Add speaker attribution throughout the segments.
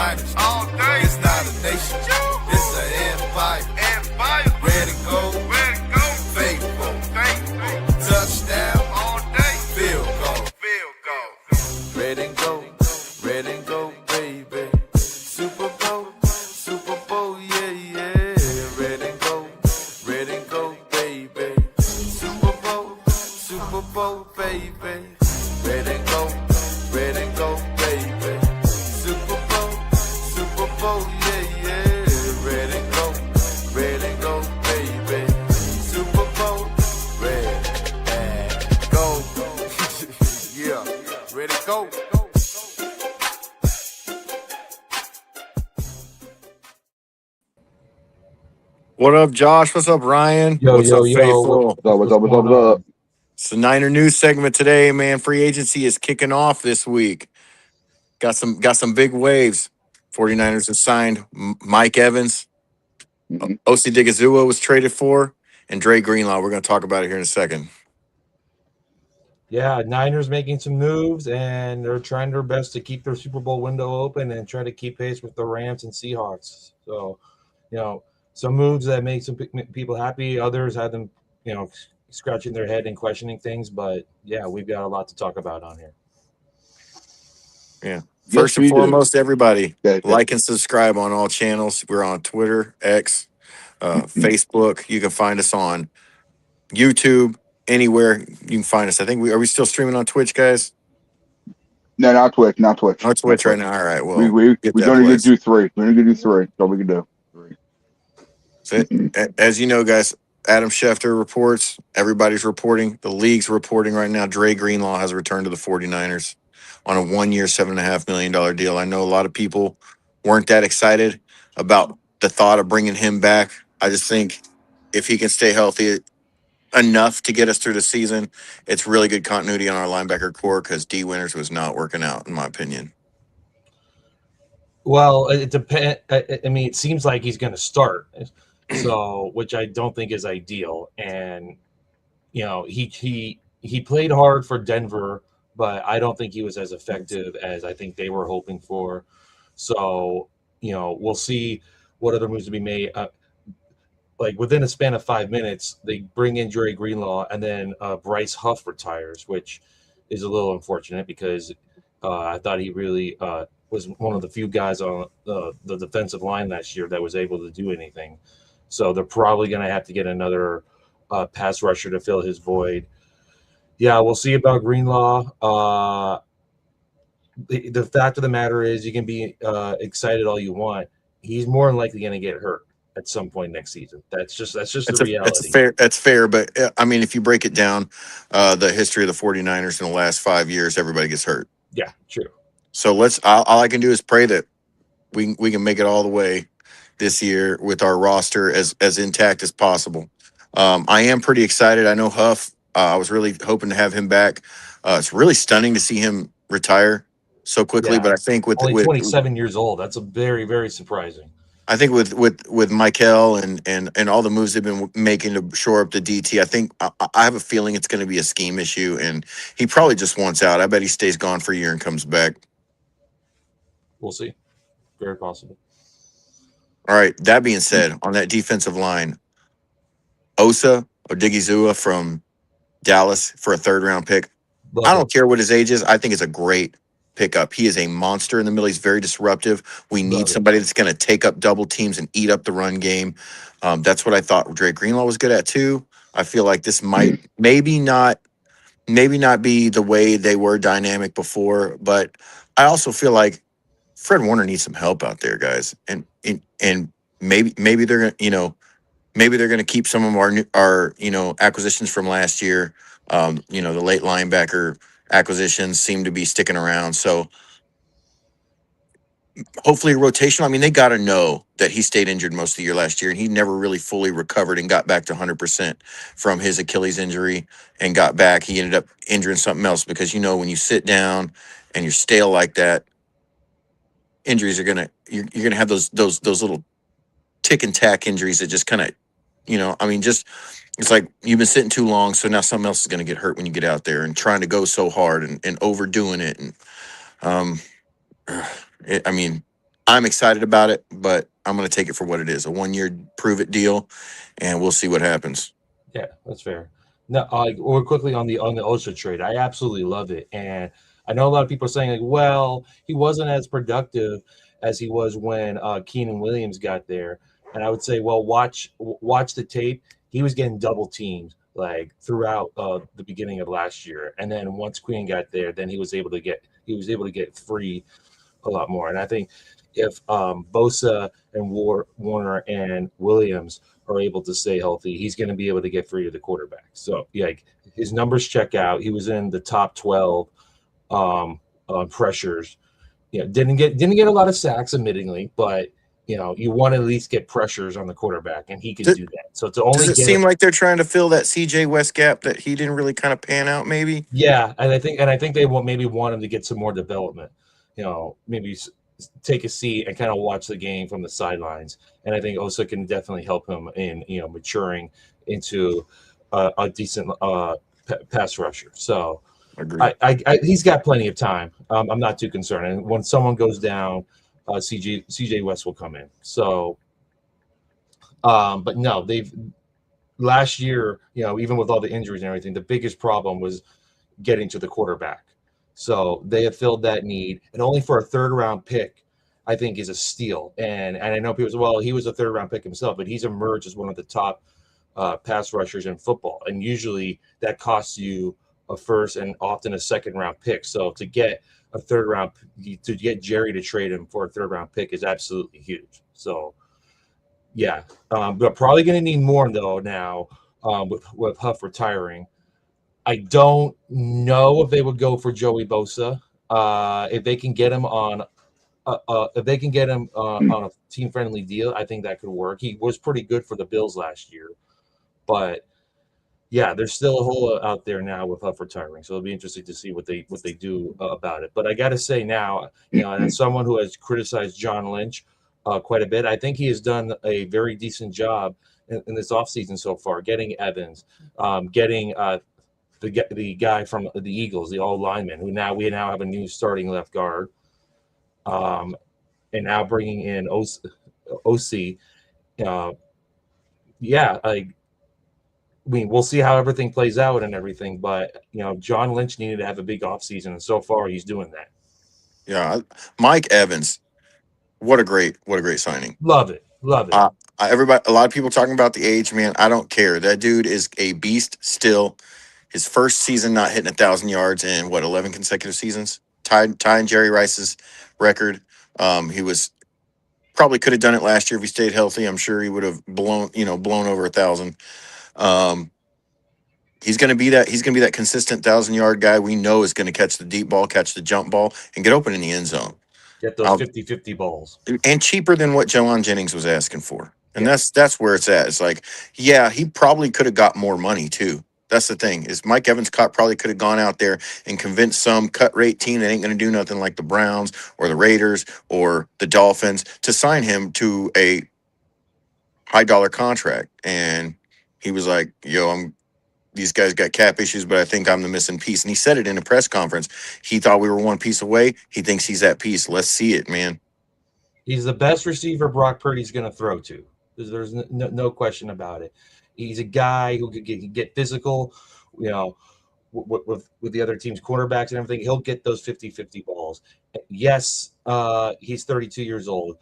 Speaker 1: 49ers.
Speaker 2: All day.
Speaker 1: It's not a nation, it's an empire. Red and gold, faithful. Touchdown,
Speaker 2: All day.
Speaker 1: field goal.
Speaker 2: Field goal.
Speaker 1: Red and gold, baby. Super Bowl, yeah, yeah. Red and gold, baby. Super Bowl, baby. Red and gold, baby. Super Bowl, yeah, yeah. Red and gold, baby. Super Bowl, red and gold. Yeah, red and gold.
Speaker 3: What up, Josh? What's up, Ryan?
Speaker 4: Yo,
Speaker 3: What's
Speaker 4: yo,
Speaker 3: up,
Speaker 4: yo.
Speaker 3: Faithful?
Speaker 4: What's up?
Speaker 3: It's the Niner news segment today, man. Free agency is kicking off this week. Got some big waves. 49ers have signed Mike Evans.
Speaker 4: Mhm.
Speaker 3: Osi Digizua was traded for, and Dre Greenlaw. We're going to talk about it here in a second.
Speaker 4: Yeah, Niners making some moves, and they're trying their best to keep their Super Bowl window open and try to keep pace with the Rams and Seahawks. So, some moves that make some people happy. Others had them, scratching their head and questioning things. But yeah, we've got a lot to talk about on here.
Speaker 3: Yeah.
Speaker 4: Yes,
Speaker 3: First and
Speaker 4: we do.
Speaker 3: foremost, everybody,
Speaker 4: Okay.
Speaker 3: like and subscribe on all channels. We're on Twitter, X, Facebook. You can find us on YouTube, anywhere you can find us. I think are we still streaming on Twitch, guys?
Speaker 5: No, not Twitch.
Speaker 3: No Twitch right now. All right. Well,
Speaker 5: We're
Speaker 3: get that
Speaker 5: going to
Speaker 3: place.
Speaker 5: do three. We're going to do three. That's all we can do.
Speaker 3: So, as you know, guys, Adam Schefter reports. Everybody's reporting. The league's reporting right now. Dre Greenlaw has returned to the 49ers on a 1-year, $7.5 million deal. I know a lot of people weren't that excited about the thought of bringing him back. I just think if he can stay healthy enough to get us through the season, it's really good continuity on our linebacker core because D. Winters was not working out, in my opinion.
Speaker 4: Well, it depends. I mean, it seems like he's going to start, so which I don't think is ideal. And he played hard for Denver, but I don't think he was as effective as I think they were hoping for. So we'll see what other moves to be made. Like within a span of 5 minutes, they bring in Dre Greenlaw, and then Bryce Huff retires, which is a little unfortunate because I thought he really was one of the few guys on the defensive line last year that was able to do anything. So they're probably going to have to get another pass rusher to fill his void. Yeah, we'll see about Greenlaw. The fact of the matter is, you can be excited all you want. He's more than likely going to get hurt at some point next season. That's just the reality.
Speaker 3: That's fair. But I mean, if you break it down, the history of the 49ers in the last 5 years, everybody gets hurt.
Speaker 4: Yeah, true.
Speaker 3: So all I can do is pray that we can make it all the way this year with our roster as intact as possible. I am pretty excited. I know Huff. I was really hoping to have him back. It's really stunning to see him retire so quickly.
Speaker 4: Yeah,
Speaker 3: but I think with
Speaker 4: only 27 years old, that's a very, very surprising.
Speaker 3: I think with Michael and all the moves they've been making to shore up the DT, I think I have a feeling it's going to be a scheme issue, and he probably just wants out. I bet he stays gone for a year and comes back.
Speaker 4: We'll see. Very possible.
Speaker 3: All right. That being said, on that defensive line, Osa Odigizua from Dallas for a 3rd-round pick. I don't care what his age is. I think it's a great pickup. He is a monster in the middle. He's very disruptive. We need somebody that's going to take up double teams and eat up the run game. That's what I thought Dre Greenlaw was good at too. I feel like this might maybe not be the way they were dynamic before, but I also feel like Fred Warner needs some help out there, guys. And maybe they're gonna keep some of our acquisitions from last year. The late linebacker acquisitions seem to be sticking around. So hopefully rotational. I mean, they got to know that he stayed injured most of the year last year, and he never really fully recovered and got back to 100% from his Achilles injury and got back. He ended up injuring something else because, when you sit down and you're stale like that, injuries are you're gonna have those little tick and tack injuries that just kind of, it's like you've been sitting too long, so now something else is going to get hurt when you get out there and trying to go so hard and overdoing it. And I'm excited about it, but I'm going to take it for what it is, a 1-year prove it deal, and we'll see what happens.
Speaker 4: Yeah, that's fair. No, or quickly on the Osa trade, I absolutely love it, and I know a lot of people are saying like, well, he wasn't as productive as he was when Keenan Williams got there, and I would say, well, watch the tape. He was getting double teamed like throughout the beginning of last year, and then once Queen got there, then he was able to get free a lot more, and I think if Bosa and Warner and Williams are able to stay healthy, he's going to be able to get free to the quarterback. So, yeah, like, his numbers check out. He was in the top 12 on pressures. You know, didn't get a lot of sacks, admittingly, but you know, you want to at least get pressures on the quarterback, and he can do that. So to only
Speaker 3: does it seem like they're trying to fill that CJ West gap that he didn't really kind of pan out, maybe?
Speaker 4: Yeah, and I think they want him to get some more development. You know, maybe take a seat and kind of watch the game from the sidelines. And I think Osa can definitely help him in, you know, maturing into a decent pass rusher. So he's got plenty of time. I'm not too concerned. And when someone goes down, CJ West will come in. So, but no, last year, you know, even with all the injuries and everything, the biggest problem was getting to the quarterback. So they have filled that need, and only for a third-round pick, I think, is a steal. And I know people say, well, he was a third-round pick himself, but he's emerged as one of the top pass rushers in football. And usually that costs you a first and often a second-round pick. So to get a third-round, to get Jerry to trade him for a third-round pick is absolutely huge. So, yeah, but probably going to need more, though, now with Huff retiring. I don't know if they would go for Joey Bosa. If they can get him on a team-friendly deal, I think that could work. He was pretty good for the Bills last year, but yeah, there's still a hole out there now with Huff retiring. So it'll be interesting to see what they do about it. But I got to say now, you know, as someone who has criticized John Lynch quite a bit, I think he has done a very decent job in this offseason so far, getting Evans, getting the guy from the Eagles, the old lineman, who we now have a new starting left guard, and now bringing in OC. Yeah, I mean, we'll see how everything plays out and everything, but you know, John Lynch needed to have a big offseason, and so far he's doing that.
Speaker 3: Yeah, Mike Evans, what a great signing.
Speaker 4: Love it.
Speaker 3: Everybody, a lot of people talking about the age, man. I don't care. That dude is a beast still. His first season not hitting 1,000 yards in 11 consecutive seasons, tying Jerry Rice's record. He was probably could have done it last year if he stayed healthy. I'm sure he would have blown over 1,000. He's going to be that consistent 1,000-yard guy we know is going to catch the deep ball, catch the jump ball, and get open in the end zone.
Speaker 4: Get those 50-50 balls.
Speaker 3: And cheaper than what Jelon Jennings was asking for. And that's where it's at. It's like, yeah, he probably could have got more money too. That's the thing, is Mike Evans probably could have gone out there and convinced some cut rate team that ain't going to do nothing like the Browns or the Raiders or the Dolphins to sign him to a high dollar contract. And he was like, yo, these guys got cap issues, but I think I'm the missing piece. And he said it in a press conference. He thought we were one piece away. He thinks he's that piece. Let's see it, man.
Speaker 4: He's the best receiver Brock Purdy's going to throw to. There's no question about it. He's a guy who could get physical, you know, with the other team's quarterbacks and everything. He'll get those 50-50 balls. Yes, he's 32 years old.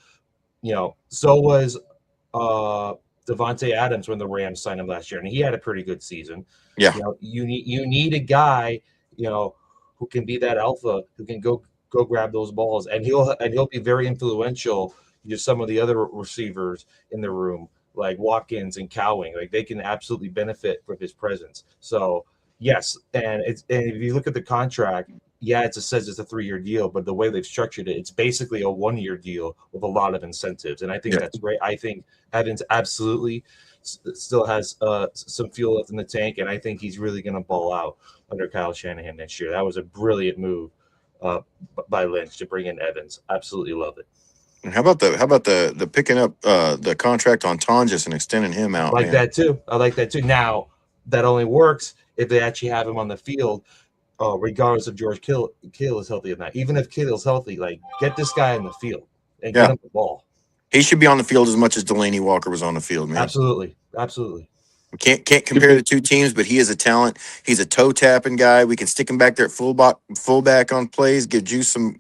Speaker 4: You know, so was Devontae Adams when the Rams signed him last year, and he had a pretty good season.
Speaker 3: Yeah.
Speaker 4: You know, you need a guy, you know, who can be that alpha, who can go grab those balls, and he'll be very influential to some of the other receivers in the room, like Watkins and Cowing. Like, they can absolutely benefit from his presence. So yes, and if you look at the contract, yeah, it says it's a 3-year deal, but the way they've structured it, it's basically a 1-year deal with a lot of incentives, and I think that's great. I think Evans absolutely still has some fuel left in the tank, and I think he's really going to ball out under Kyle Shanahan next year. That was a brilliant move by Lynch to bring in Evans. Absolutely love it.
Speaker 3: And how about the picking up the contract on Tonjes and extending him out?
Speaker 4: I like that too. Now that only works if they actually have him on the field, regardless of George Kittle is healthy or not. Even if Kittle's healthy, like, get this guy in the field. and
Speaker 3: Yeah.
Speaker 4: get him the ball.
Speaker 3: He should be on the field as much as Delaney Walker was on the field, man.
Speaker 4: Absolutely.
Speaker 3: Can't compare the two teams, but he is a talent. He's a toe tapping guy. We can stick him back there at fullback on plays, give Juice some,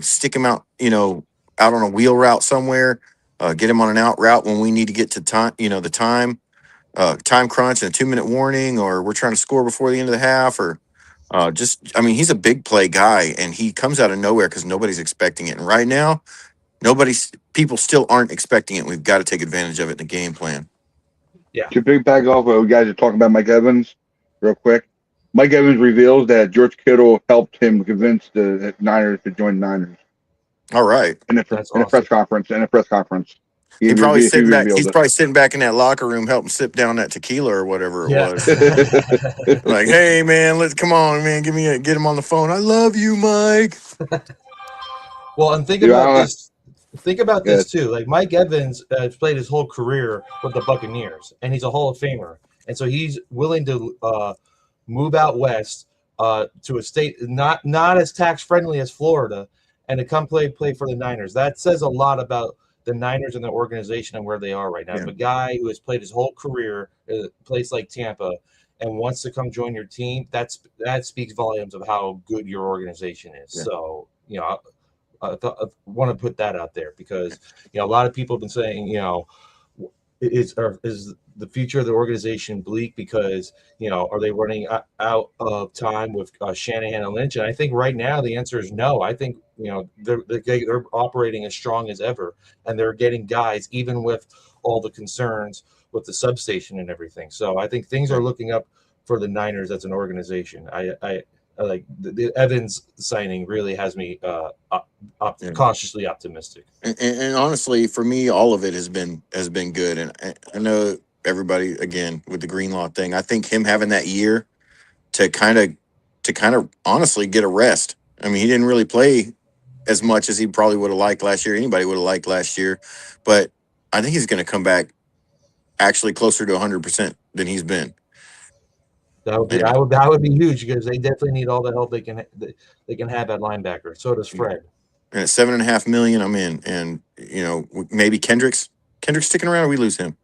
Speaker 3: stick him out, out on a wheel route somewhere, get him on an out route when we need to get to time, the time crunch and a 2-minute warning, or we're trying to score before the end of the half, or he's a big play guy, and he comes out of nowhere because nobody's expecting it. And right now, people still aren't expecting it. We've got to take advantage of it in the game plan.
Speaker 4: Yeah.
Speaker 5: To piggyback off what you guys are talking about Mike Evans, real quick. Mike Evans reveals that George Kittle helped him convince the Niners to join the Niners.
Speaker 3: All right.
Speaker 5: In a press conference.
Speaker 3: He's probably sitting back in that locker room helping sip down that tequila or whatever it was. Like, hey man, come on, man, get him on the phone. I love you, Mike.
Speaker 4: Well, and think about this. Think about this too. Like Mike Evans has played his whole career with the Buccaneers, and he's a Hall of Famer, and so he's willing to move out west to a state not as tax friendly as Florida, and to come play for the Niners. That says a lot about the Niners and the organization and where they are right now. Yeah. A guy who has played his whole career at a place like Tampa and wants to come join your team, that speaks volumes of how good your organization is. Yeah. So, I want to put that out there because, a lot of people have been saying, is the future of the organization bleak because, are they running out of time with Shanahan and Lynch? And I think right now the answer is no. I think, they're operating as strong as ever, and they're getting guys even with all the concerns with the substation and everything. So I think things are looking up for the Niners as an organization. I like the Evans signing really has me cautiously optimistic.
Speaker 3: And honestly, for me, all of it has been good. And I know everybody again with the Greenlaw thing. I think him having that year to kind of honestly get a rest. I mean, he didn't really play as much as he probably would have liked last year. Anybody would have liked last year, but I think he's going to come back actually closer to 100% than he's been.
Speaker 4: That would be huge because they definitely need all the help they can have at linebacker. So does Fred.
Speaker 3: And at $7.5 million, I'm in. And maybe Kendricks sticking around, or we lose him.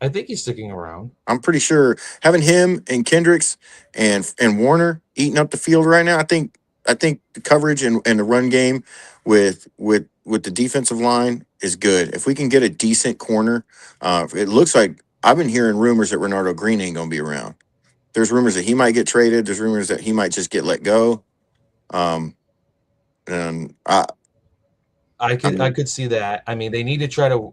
Speaker 4: I think he's sticking around.
Speaker 3: I'm pretty sure having him and Kendricks and Warner eating up the field right now. I think the coverage and the run game with the defensive line is good. If we can get a decent corner, it looks like I've been hearing rumors that Renardo Green ain't gonna be around. There's rumors that he might get traded. There's rumors that he might just get let go. And
Speaker 4: I could see that. I mean, they need to try to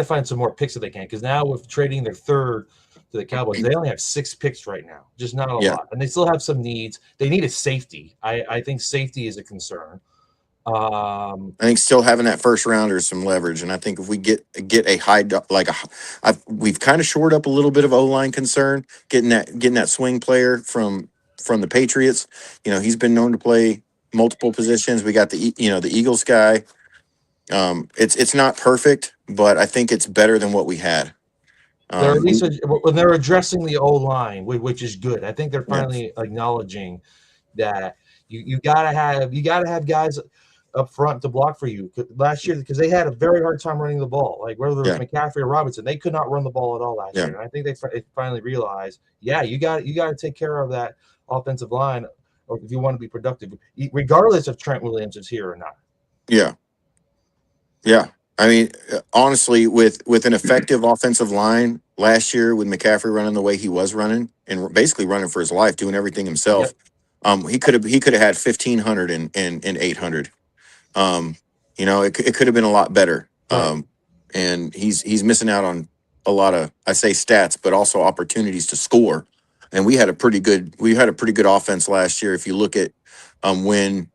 Speaker 4: find some more picks if they can, because now with trading their third to the Cowboys, they only have 6 picks right now, just not a lot, and they still have some needs. They need a safety. I think safety is a concern.
Speaker 3: I think still having that first rounder is some leverage, and I think if we get a high we've kind of shored up a little bit of O-line concern, getting that swing player from the Patriots. He's been known to play multiple positions. We got the Eagles guy. It's not perfect, but I think it's better than what we had.
Speaker 4: They're at least they're addressing the O-line, which is good. I think they're finally acknowledging that you gotta have guys up front to block for you. Last year, because they had a very hard time running the ball, like whether it was McCaffrey or Robinson, they could not run the ball at all last year. And I think they finally realized, you got to take care of that offensive line, or if you want to be productive, regardless if Trent Williams is here or not.
Speaker 3: Yeah. I mean, honestly, with an effective offensive line last year, with McCaffrey running the way he was running and basically running for his life, doing everything himself, he could have had 1,500 and 800. It could have been a lot better. And he's missing out on a lot of, I say stats, but also opportunities to score. And we had a pretty good offense last year. If you look at when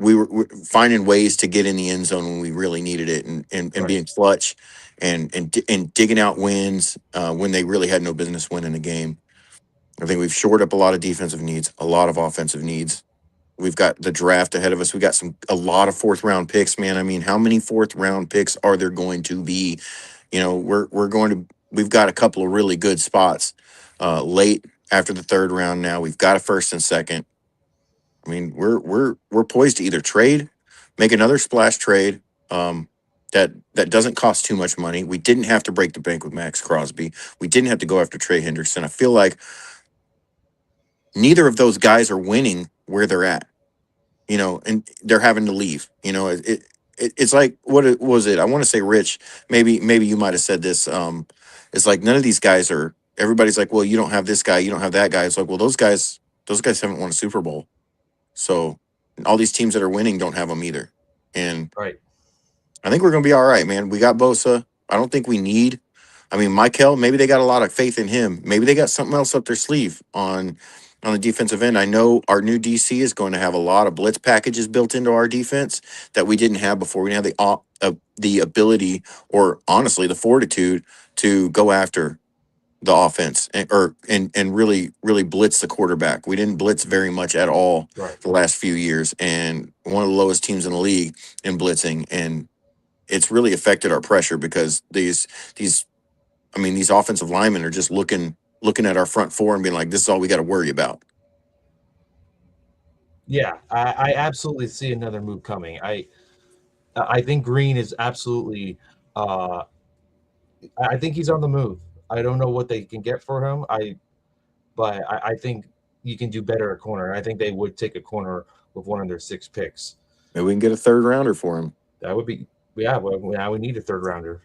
Speaker 3: we were finding ways to get in the end zone when we really needed it, and being clutch and digging out wins when they really had no business winning the game. I think we've shored up a lot of defensive needs, a lot of offensive needs. We've got the draft ahead of us. We got a lot of 4th round picks, man. I mean, how many 4th round picks are there going to be? We've got a couple of really good spots late after the 3rd round. Now we've got a 1st and 2nd. I mean, we're poised to either trade, make another splash trade, that doesn't cost too much money. We didn't have to break the bank with Max Crosby. We didn't have to go after Trey Henderson. I feel like neither of those guys are winning where they're at, and they're having to leave. It's like was it? I want to say, Rich. Maybe you might have said this. It's like none of these guys are. Everybody's like, well, you don't have this guy, you don't have that guy. It's like, well, those guys haven't won a Super Bowl, so all these teams that are winning don't have them either. And
Speaker 4: Right.
Speaker 3: I think we're going to be all right, man. We got Bosa. I don't think we need. I mean, Michael. Maybe they got a lot of faith in him. Maybe they got something else up their sleeve on the defensive end. I know our new DC is going to have a lot of blitz packages built into our defense that we didn't have before. We didn't have the ability, or honestly, the fortitude to go after the offense and really blitz the quarterback. We didn't blitz very much at all
Speaker 4: Right.
Speaker 3: the last few years, and one of the lowest teams in the league in blitzing, and it's really affected our pressure because these offensive linemen are just looking at our front four and being like, this is all we got to worry about.
Speaker 4: Yeah, I absolutely see another move coming. I think Green is absolutely. I think he's on the move. I don't know what they can get for him. But I think you can do better at corner. I think they would take a corner with one of their 6 picks.
Speaker 3: Maybe we can get a third rounder for him.
Speaker 4: That would be Well, now we need a third rounder.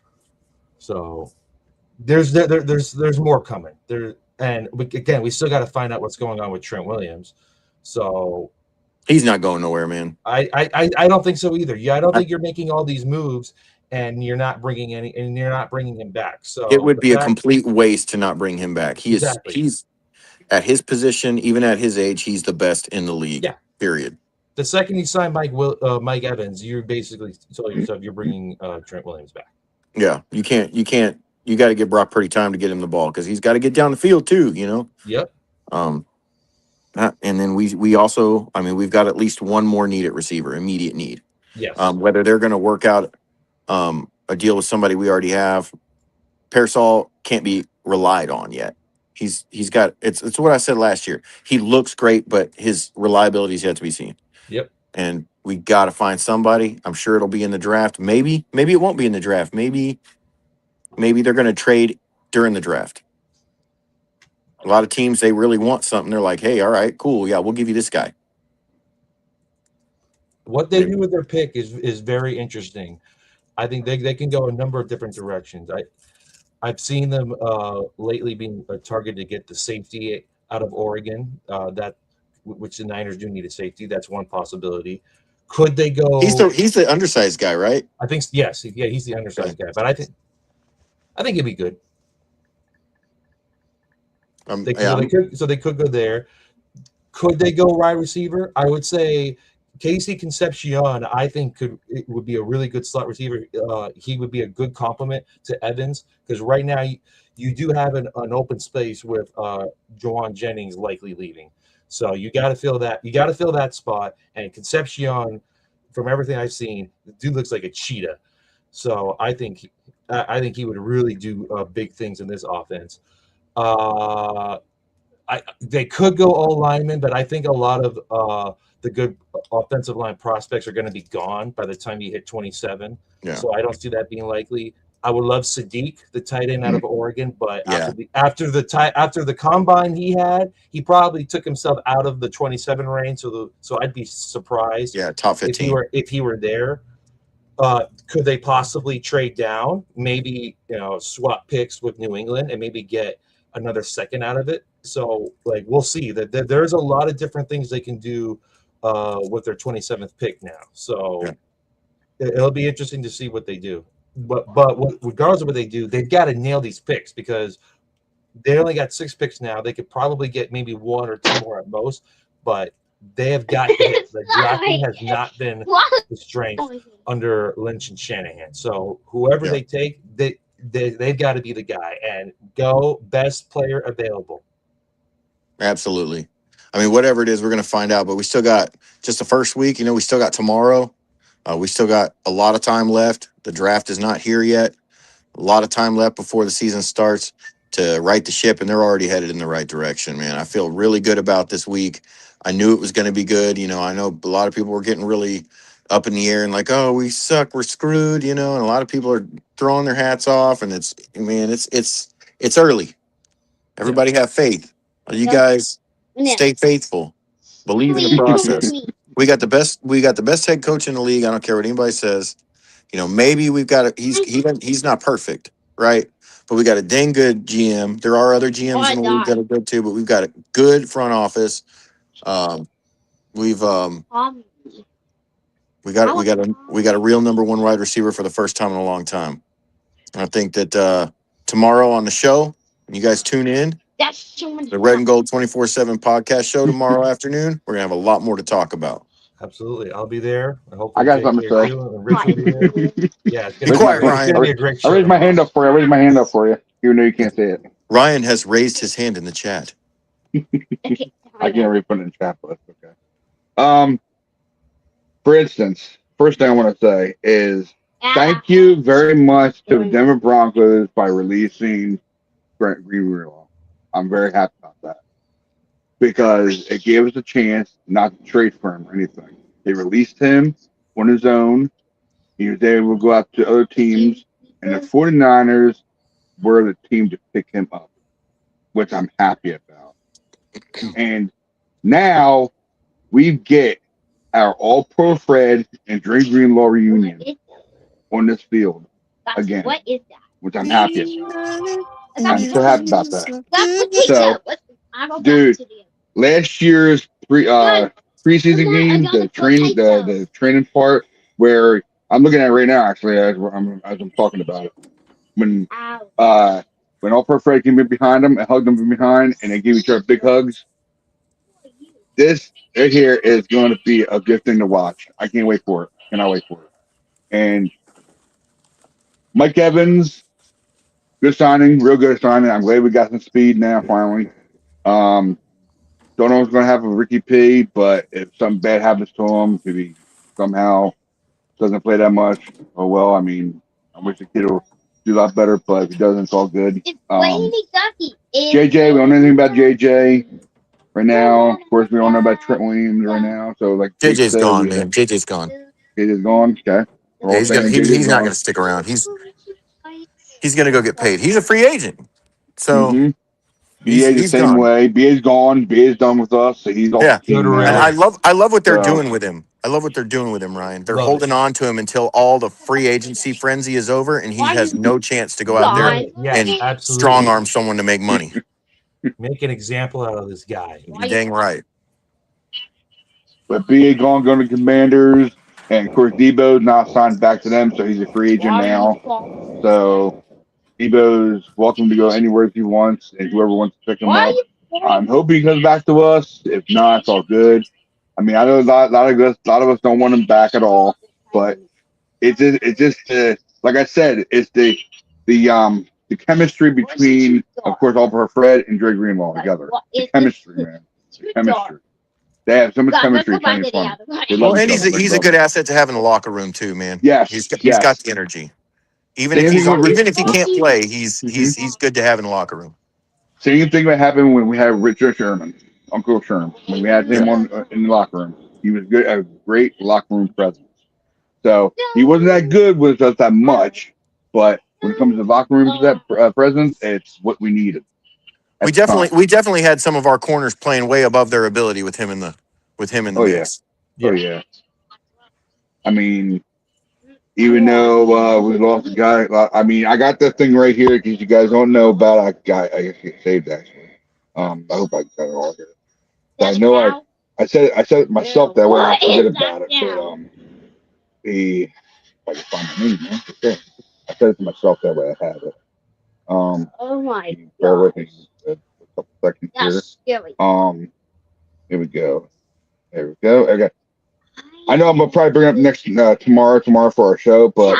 Speaker 4: So there's more coming there, and again, we still got to find out what's going on with Trent Williams. So
Speaker 3: He's not going nowhere, man.
Speaker 4: I don't think so either. Yeah, I don't think you're making all these moves and you're not bringing him back. So
Speaker 3: It would be a complete waste to not bring him back.
Speaker 4: Exactly.
Speaker 3: He's at his position, even at his age, he's the best in the league.
Speaker 4: Yeah.
Speaker 3: Period.
Speaker 4: The second you sign Mike Evans, you basically told yourself you're bringing Trent Williams back.
Speaker 3: Yeah, you can't. You got to give Brock Purdy time to get him the ball because he's got to get down the field too.
Speaker 4: Yep.
Speaker 3: And then we also, we've got at least one more need at receiver, immediate need.
Speaker 4: Yes.
Speaker 3: Whether they're going to work out a deal with somebody we already have, Pearsall can't be relied on yet. He's got it's what I said last year. He looks great, but his reliability is yet to be seen.
Speaker 4: Yep.
Speaker 3: And we got to find somebody. I'm sure it'll be in the draft. Maybe it won't be in the draft. Maybe they're going to trade during the draft. A lot of teams, they really want something. They're like, hey, all right, cool. Yeah, we'll give you this guy.
Speaker 4: What they do with their pick is very interesting. I think they can go a number of different directions. I've seen them lately being targeted to get the safety out of Oregon, which the Niners do need a safety. That's one possibility. Could they go?
Speaker 3: He's the undersized guy, right?
Speaker 4: I think yes. Yeah, he's the undersized guy. But I think it'd be good. They could go there. Could they go wide receiver? I would say Casey Concepcion, I think it would be a really good slot receiver. He would be a good complement to Evans because right now you do have an open space with Juwan Jennings likely leaving. So you got to fill that. You got to fill that spot. And Concepcion, from everything I've seen, the dude looks like a cheetah. So I think he would really do big things in this offense. They could go all linemen, but I think a lot of the good offensive line prospects are going to be gone by the time you hit 27.
Speaker 3: Yeah.
Speaker 4: So I don't see that being likely. I would love Sadiq, the tight end out of Oregon, but
Speaker 3: Yeah.
Speaker 4: after the combine he probably took himself out of the 27 range. So I'd be surprised.
Speaker 3: Yeah, top 15.
Speaker 4: If he were there. Could they possibly trade down? Maybe swap picks with New England and maybe get another second out of it. So we'll see that there's a lot of different things they can do with their 27th pick now. So it'll be interesting to see what they do. But regardless of what they do, they've got to nail these picks because they only got 6 picks now. They could probably get maybe 1 or 2 more at most, but they have got to hit. The drafting has not been the strength under Lynch and Shanahan. So whoever they take, they've got to be the guy and go best player available.
Speaker 3: Absolutely. Whatever it is, we're going to find out. But we still got just the first week. We still got tomorrow. We still got a lot of time left. The draft is not here yet. A lot of time left before the season starts to right the ship, and they're already headed in the right direction, man. I feel really good about this week. I knew it was going to be good. I know a lot of people were getting really up in the air and like, oh, we suck, we're screwed, and a lot of people are throwing their hats off, and it's early. Everybody have faith. You guys stay faithful. Believe in the process. We got the best head coach in the league. I don't care what anybody says. Maybe we've got he's not perfect, right? But we got a dang good GM. There are other GMs in the league that are good too, but we've got a good front office. We've we got a real number one wide receiver for the first time in a long time. And I think that tomorrow on the show, when you guys tune in, the Red and Gold 24/7 podcast show tomorrow afternoon, we're gonna have a lot more to talk about.
Speaker 4: Absolutely, I'll be there.
Speaker 5: I got something to say.
Speaker 4: Rich will be there. Yeah, it's
Speaker 3: Be quiet, Ryan.
Speaker 4: be a great show.
Speaker 5: I raised my hand up for you. Even though you can't say it.
Speaker 3: Ryan has raised his hand in the chat.
Speaker 5: I can't really put it in chat, but that's okay. For instance, first thing I want to say is thank you very much to the Denver Broncos by releasing Grant Greenlaw. I'm very happy about that because it gave us a chance not to trade for him or anything. They released him on his own. He was able to go out to other teams, and the 49ers were the team to pick him up, which I'm happy about. And now we get our All-Pro Fred and Dre Greenlaw reunion on this field again, which I'm happy about. I'm so happy about that. So, dude, last year's preseason game, the training part, where I'm looking at it right now, actually, as I'm talking about it, when All-Pro Fred came in behind him and hugged him from behind, and they gave each other big hugs. This right here is going to be a good thing to watch. I can't wait for it. Cannot wait for it. And Mike Evans, good signing, real good signing. I'm glad we got some speed now, finally. Don't know what's going to happen with Ricky P, but if something bad happens to him, if he somehow doesn't play that much, oh well. I mean, I wish the kid will do a lot better, but if he doesn't, it's all good. JJ, we don't know anything about JJ right now. Of course, we don't know about Trent Williams right now. So, like,
Speaker 3: JJ's gone, man. JJ's gone.
Speaker 5: JJ's gone. Okay.
Speaker 3: Yeah, he's not going to stick around. He's going to go get paid. He's a free agent. So
Speaker 5: BA's the same way. BA's gone. BA's done with us. So he's all
Speaker 3: and I love what they're doing with him. I love what they're doing with him, Ryan. They're holding on to him until all the free agency frenzy is over, and he has no chance to go out there and strong arm someone to make money.
Speaker 4: Make an example out of this guy.
Speaker 3: You're dang right.
Speaker 5: But BA going to Commanders, and of course Debo's not signed back to them, so he's a free agent now. So Debo's welcome to go anywhere if he wants, and whoever wants to pick him up. I'm hoping he comes back to us. If not, it's all good. I mean, I know a lot of us don't want him back at all, but it's just like I said, it's the chemistry between, of course, All-Pro Fred and Dre Greenlaw together. The chemistry, man. The chemistry. They have so much chemistry. It's fun.
Speaker 3: Well, and he's a good asset to have in the locker room too, man.
Speaker 5: Yes,
Speaker 3: he's got the energy. Even if he can't play, he's good to have in the locker room.
Speaker 5: Same thing that happened when we had Richard Sherman, Uncle Sherman. When we had him in the locker room, he was good, a great locker room presence. So he wasn't that good with us that much, but when it comes to locker room presence, it's what we needed.
Speaker 3: We definitely had some of our corners playing way above their ability with him in the mix.
Speaker 5: Oh yeah. I mean, even though we lost a guy, I mean, I got that thing right here because you guys don't know about. I guess it saved actually. I hope I got it all here. So I know I said it myself that way. I forget about it. But if I can find my name, man. Okay. I said it to myself that way. I have it.
Speaker 6: Oh my
Speaker 5: bear with
Speaker 6: god.
Speaker 5: me a couple seconds here.
Speaker 6: That's scary.
Speaker 5: Here we go. There we go. Okay. I know I'm gonna probably bring it up next tomorrow for our show, but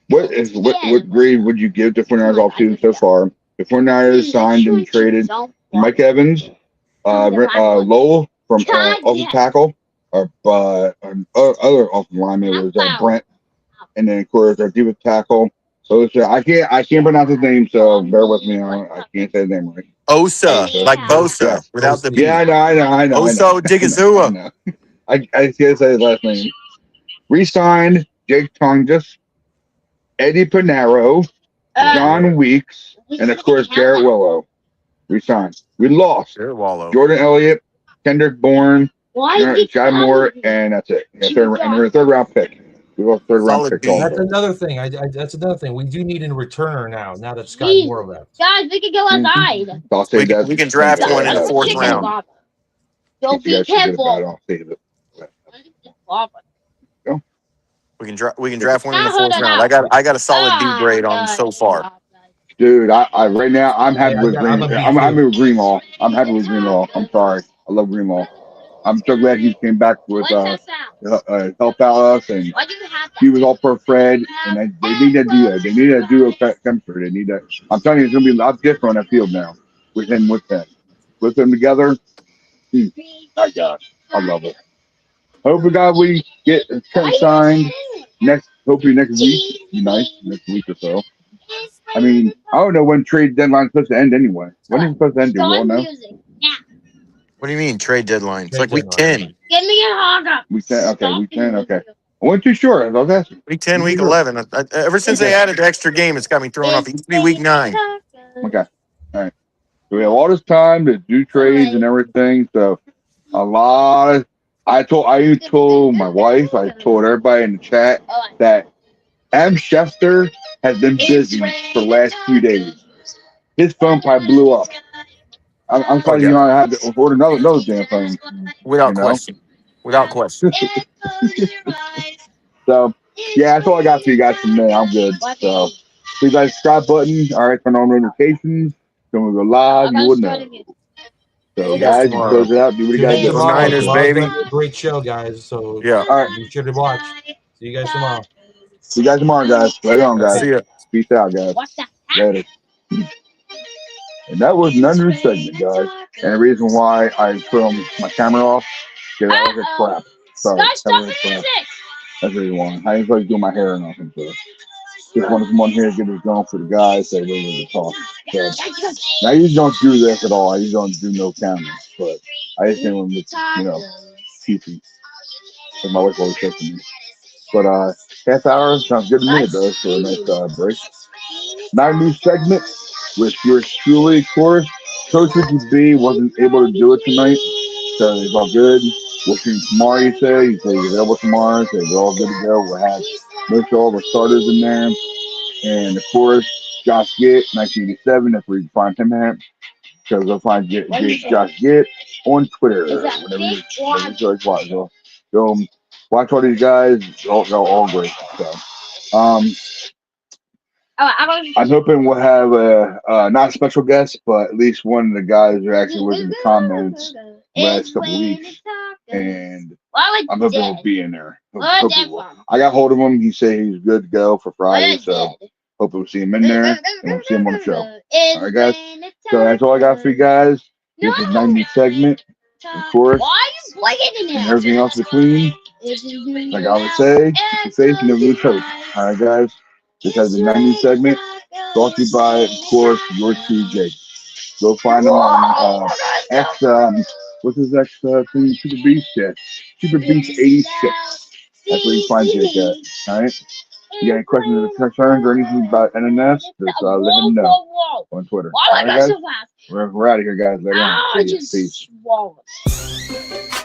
Speaker 5: what grade would you give the 49ers off season so far? The 49ers signed and traded Mike Evans, Lowell from offensive tackle, or other offensive lineman was Brent, and then of course our defensive tackle. So I can't pronounce his name, so bear with me. I can't say his name right.
Speaker 3: Osa, like Bosa, without the B.
Speaker 5: Yeah, I know.
Speaker 3: Osa Odigizua.
Speaker 5: I can't say his last name. Re-signed Jake Tongus, Eddie Pinero, John Weeks, and of course Garrett Willow. Re-signed. We lost
Speaker 3: Jared Wallow.
Speaker 5: Jordan Elliott, Kendrick Bourne, Shy Moore, and that's it. And we're a third round pick. We lost third round
Speaker 3: Solid
Speaker 5: pick.
Speaker 3: beat.
Speaker 4: That's another thing. That's another thing. We do need a returner now that Scott
Speaker 6: Jeez.
Speaker 4: Moore left.
Speaker 6: Guys, we can go outside.
Speaker 5: So I'll say that
Speaker 3: We can draft one in the
Speaker 6: Let's
Speaker 3: fourth
Speaker 6: chicken
Speaker 3: round.
Speaker 6: lava. Don't
Speaker 5: You
Speaker 6: be
Speaker 5: guys forget about it,
Speaker 6: careful.
Speaker 5: I'll save it.
Speaker 6: Lava.
Speaker 3: We can draft one in the fourth round. I got a solid B grade on him so far.
Speaker 5: Dude, I right now I'm happy
Speaker 4: Yeah,
Speaker 5: with
Speaker 4: I'm a
Speaker 5: Green.
Speaker 4: B
Speaker 5: I'm
Speaker 4: too.
Speaker 5: happy with Greenlaw. I'm happy with Greenlaw. I'm sorry. I love Greenlaw. I'm so glad he came back with
Speaker 6: What's that sound?
Speaker 5: help out us, and
Speaker 6: Why do you have that?
Speaker 5: he was all for Fred, and they need to do that. They need to do a chemistry. They need to. I'm telling you, it's gonna be a lot different on that field now with him with them together. My God, I love it. Hope we get Trent signed hopefully next week. Be nice next week or so. I mean, I don't know when trade deadline's supposed to end anyway. When is it supposed to end? Do you all know?
Speaker 3: What do you mean trade deadline? It's
Speaker 4: Trade
Speaker 3: like week
Speaker 4: deadline.
Speaker 3: 10.
Speaker 6: Give me a hog.
Speaker 5: Week 10. Okay, week 10. Okay. I wasn't too sure. I was asking.
Speaker 3: Week 10, week 11. Ever since they added the extra game, it's got me thrown off. It used to be week 9.
Speaker 5: Okay. All right. So we have all this time to do trades and everything. So a lot of I told my wife, I told everybody in the chat that Adam Schefter has been busy for the last few days. His phone probably blew up. I'm sorry, you know, I had to order another damn phone.
Speaker 3: Without
Speaker 5: You know?
Speaker 3: question. Without question.
Speaker 5: So yeah, that's all I got for you guys from me. I'm good. So please like the subscribe button. All right, turn on notifications. When we go live, you would know. So guys, you close it out. Do what you guys do.
Speaker 3: Go Niners, baby.
Speaker 4: Great show, guys. So
Speaker 3: Yeah.
Speaker 5: All right.
Speaker 4: be sure to watch. See you guys tomorrow.
Speaker 5: See you guys tomorrow, guys. Later on, guys.
Speaker 3: See ya.
Speaker 5: Peace out, guys.
Speaker 6: What's that?
Speaker 5: Later. And that was another segment, guys. And the reason why I filmed my camera off, because that was a crap. Sorry,
Speaker 6: Guys,
Speaker 5: that
Speaker 6: stop
Speaker 5: was a
Speaker 6: the
Speaker 5: crap.
Speaker 6: music.
Speaker 5: That's what you want. I ain't like doing my hair or nothing. So just wanted to come on here and get it going for the guys so they need to talk. So I usually don't do this at all. I usually don't do no cameras, but I just didn't want to look, peepy. Like my wife always says to me. But half hour sounds good to me, though. So a nice break. Not a new segment with yours truly, of course. Coach Ricky B wasn't able to do it tonight, so it's all good. We'll see you tomorrow, he said. He said he's available tomorrow, so we're all good to go. We'll have most of all the starters in there. And, of course, Josh Gitt, 1987, that's where you can find him at. So go find Josh Gitt on Twitter. Whenever you watch. So go watch all these guys. They're all great. So, I'm hoping we'll have a not a special guest, but at least one of the guys who actually was in the comments the last couple weeks, and I'm hoping he'll be in there. Hope he will. I got hold of him. He said he's good to go for Friday, so hopefully we'll see him in there and we'll see him on the show. All right, guys. So that's all I got for you guys. This is 90 segment, of course, and everything else between. Like I would say, keep your faith and never lose hope. All right, guys. This has a 90 segment brought to you by, of course, your TJ. Go find them on what's his X thing? Super Beast? Yeah. Super Beast 86. That's where you find Jake at. All right? You got any questions or concerns or anything about NNS? Just let him know on Twitter. All right, guys? We're out of here, guys. Later on. See you. Peace.